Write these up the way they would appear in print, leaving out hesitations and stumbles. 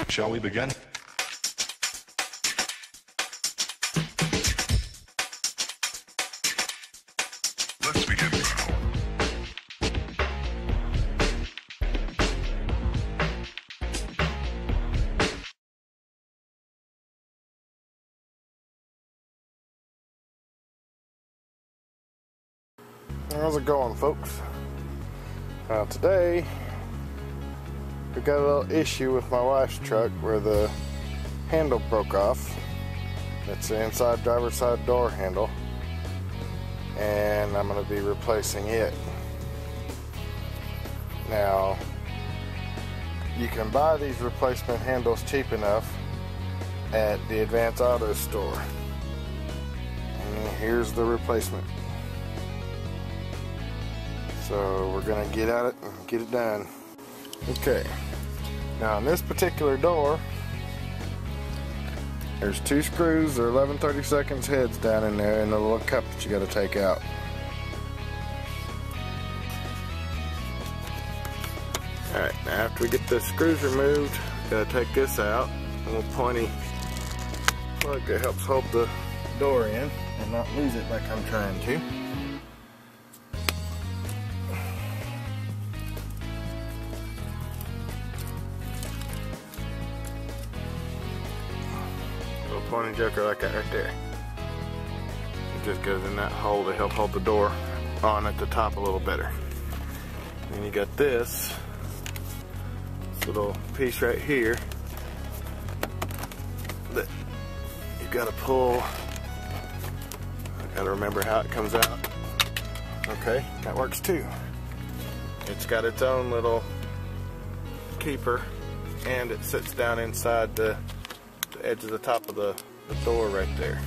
Shall we begin? Let's begin now. How's it going, folks? Today we got a little issue with my wife's truck where the handle broke off. It's the inside driver's side door handle, and I'm going to be replacing it. Now, you can buy these replacement handles cheap enough at the Advance Auto store. And here's the replacement. So we're gonna get at it and get it done. Okay, now on this particular door, there's two screws. They're 11/32 heads down in there, and a little cup that you got to take out. All right, now after we get the screws removed, gotta take this out. A little pointy plug that helps hold the door in and not lose it like I'm trying to. Pointing joker like that right there. It just goes in that hole to help hold the door on at the top a little better. And you got this little piece right here that you got to pull. I got to remember how it comes out. Okay, that works too. It's got its own little keeper, and it sits down inside the edge of the top of the door right there.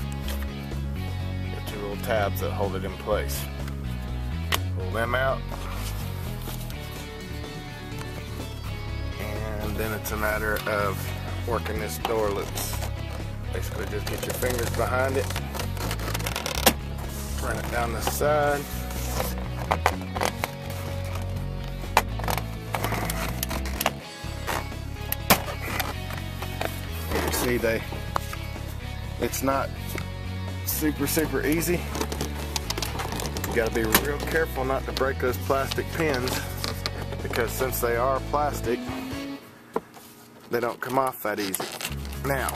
Got two little tabs that hold it in place. Pull them out, and then it's a matter of working this door loose. Basically just get your fingers behind it, run it down the side, see it's not super easy. You gotta be real careful not to break those plastic pins, because since they are plastic, they don't come off that easy. Now,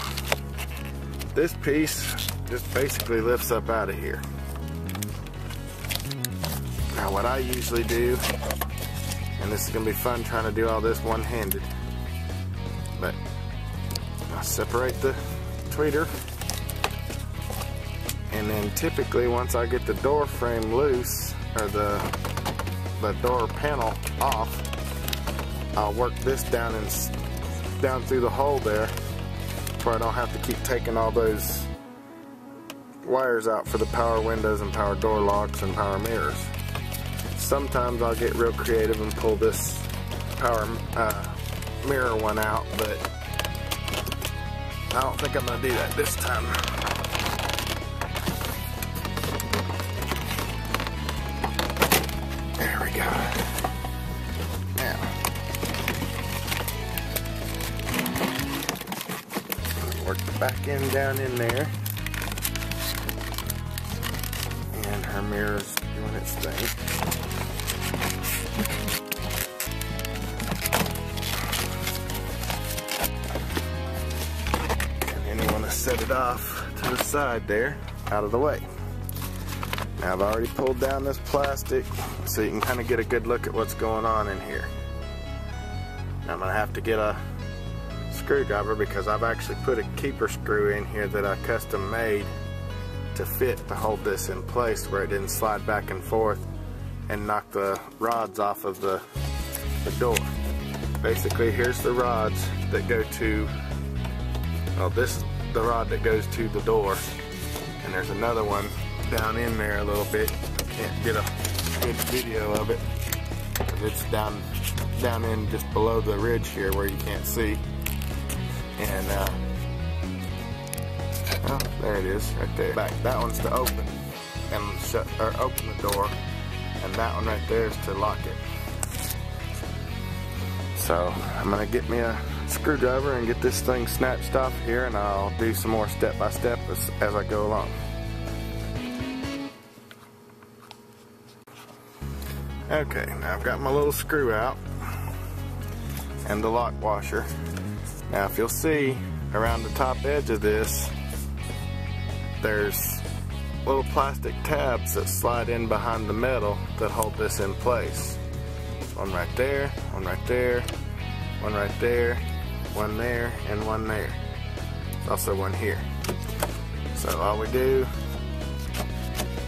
this piece just basically lifts up out of here. Now what I usually do, and this is gonna be fun trying to do all this one-handed, but I separate the tweeter, and then typically once I get the door frame loose, or the door panel off, I'll work this down through the hole there, where I don't have to keep taking all those wires out for the power windows and power door locks and power mirrors. Sometimes I'll get real creative and pull this power mirror one out, but I don't think I'm going to do that this time. There we go. Now, work the back end down in there. And her mirror's doing its thing. Set it off to the side there, out of the way. Now I've already pulled down this plastic so you can kind of get a good look at what's going on in here. Now I'm going to have to get a screwdriver, because I've actually put a keeper screw in here that I custom made to fit to hold this in place where it didn't slide back and forth and knock the rods off of the door. Basically, here's the rods that go to, well, this is the rod that goes to the door, and there's another one down in there a little bit. Can't get a good video of it because it's down in just below the ridge here where you can't see. And well, there it is right there. Back, that one's to open and shut, or open the door, and that one right there is to lock it. So I'm gonna get me a screwdriver and get this thing snatched off here, and I'll do some more step by step as I go along. Okay, now I've got my little screw out and the lock washer. Now if you'll see around the top edge of this, there's little plastic tabs that slide in behind the metal that hold this in place. One right there, one right there, one right there, one there, and one there. There's also one here. So all we do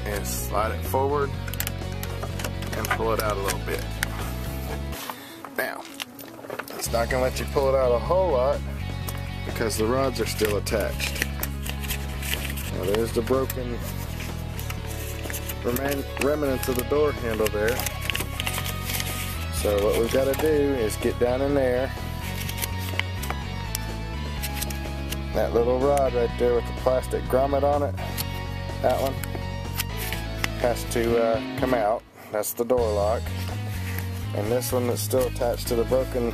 is slide it forward and pull it out a little bit. Now, it's not going to let you pull it out a whole lot because the rods are still attached. Now there's the broken remnants of the door handle there. So what we've got to do is get down in there. That little rod right there with the plastic grommet on it, that one has to come out. That's the door lock. And this one that's still attached to the broken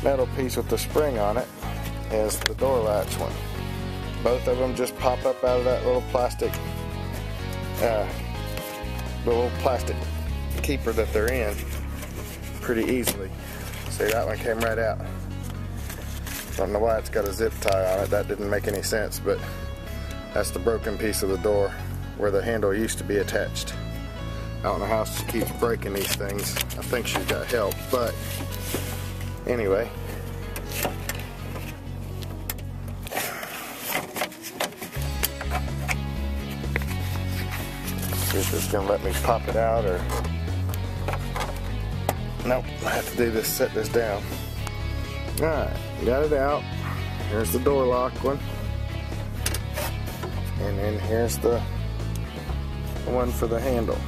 metal piece with the spring on it is the door latch one. Both of them just pop up out of that little plastic keeper that they're in pretty easily. See, that one came right out. Don't know why it's got a zip tie on it. That didn't make any sense, but that's the broken piece of the door where the handle used to be attached. I don't know how she keeps breaking these things. I think she's got help, but anyway. See if it's gonna let me pop it out, or nope, I have to do this, set this down. Alright, got it out. Here's the door lock one. And then here's the one for the handle.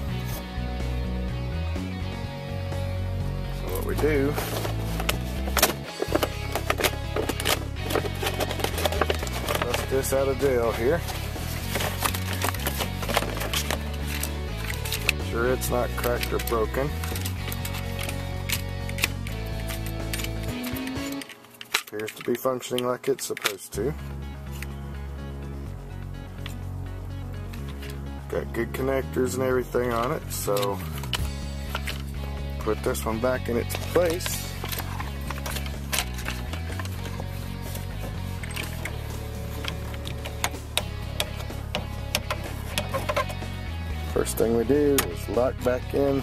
So what we do, bust this out of jail here. Sure it's not cracked or broken. Appears to be functioning like it's supposed to. Got good connectors and everything on it, so put this one back in its place. First thing we do is lock back in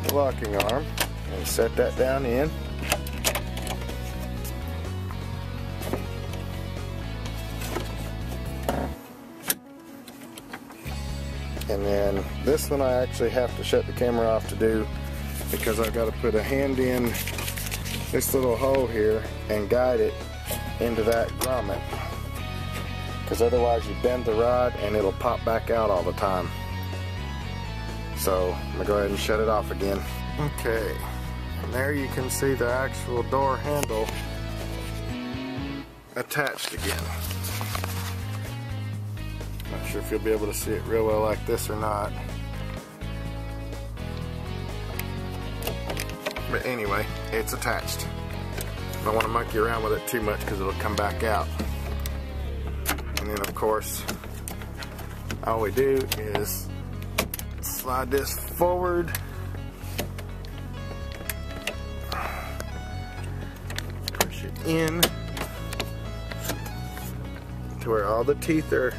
the locking arm and set that down in. And then this one I actually have to shut the camera off to do because I've got to put a hand in this little hole here and guide it into that grommet, because otherwise you bend the rod and it'll pop back out all the time. So I'm going to go ahead and shut it off again. Okay, and there you can see the actual door handle attached again. Not sure if you'll be able to see it real well like this or not. But anyway, it's attached. Don't want to monkey around with it too much because it'll come back out. And then of course, all we do is slide this forward. Push it in to where all the teeth are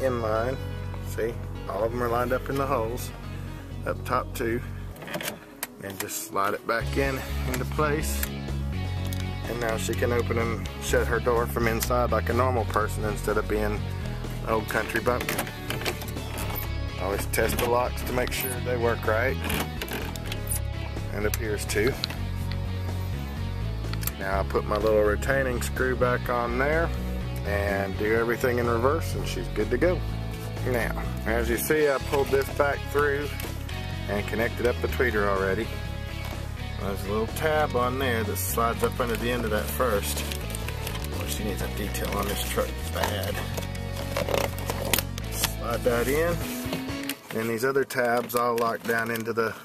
in line. See, all of them are lined up in the holes up top too, and just slide it back into place, and now she can open and shut her door from inside like a normal person instead of being an old country bumpkin. Always test the locks to make sure they work right, and it appears to. Now I put my little retaining screw back on there and do everything in reverse, and she's good to go. Now, as you see, I pulled this back through and connected up the tweeter already. There's a little tab on there that slides up under the end of that first. Well, she needs a detail on this truck bad. Slide that in, and these other tabs all lock down into the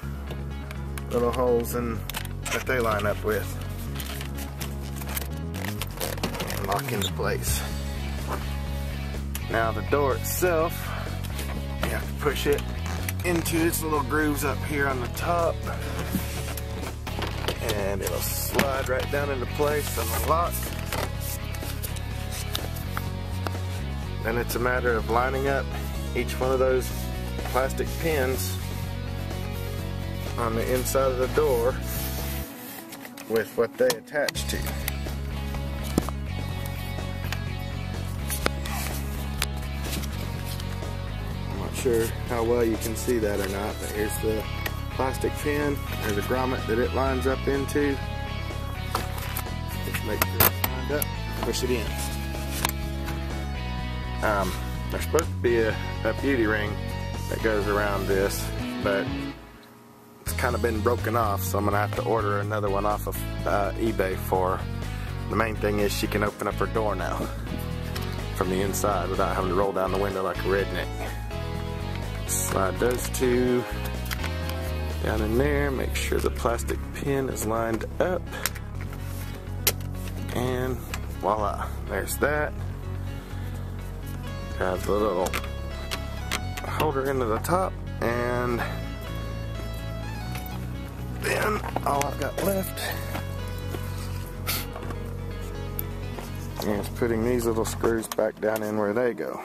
little holes that they line up with. lock into place. Now the door itself, you have to push it into its little grooves up here on the top, and it'll slide right down into place on the lock. Then it's a matter of lining up each one of those plastic pins on the inside of the door with what they attach to. I'm not sure how well you can see that or not, but here's the plastic pin. There's a grommet that it lines up into. Just make sure it's lined up, push it in. There's supposed to be a beauty ring that goes around this, but it's kind of been broken off, so I'm going to have to order another one off of eBay for. The main thing is she can open up her door now from the inside without having to roll down the window like a redneck. Slide those two down in there, make sure the plastic pin is lined up, and voila, there's that. Have the little holder into the top, and then all I've got left is putting these little screws back down in where they go.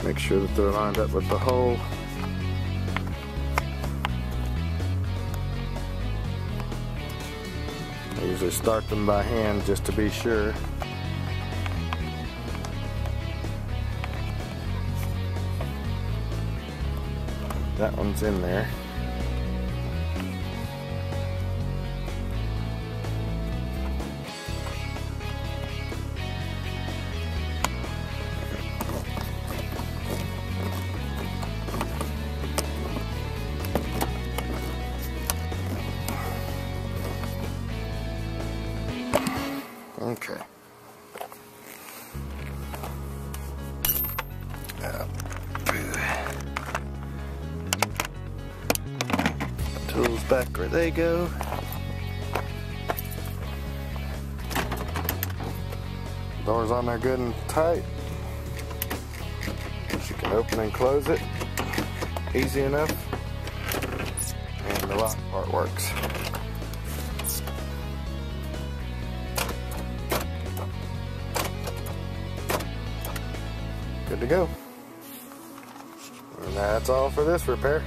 Make sure that they're lined up with the hole. I usually start them by hand just to be sure. That one's in there. Okay. Tools back where they go. Door's on there good and tight. You can open and close it easy enough, and the lock part works. Good to go. And that's all for this repair.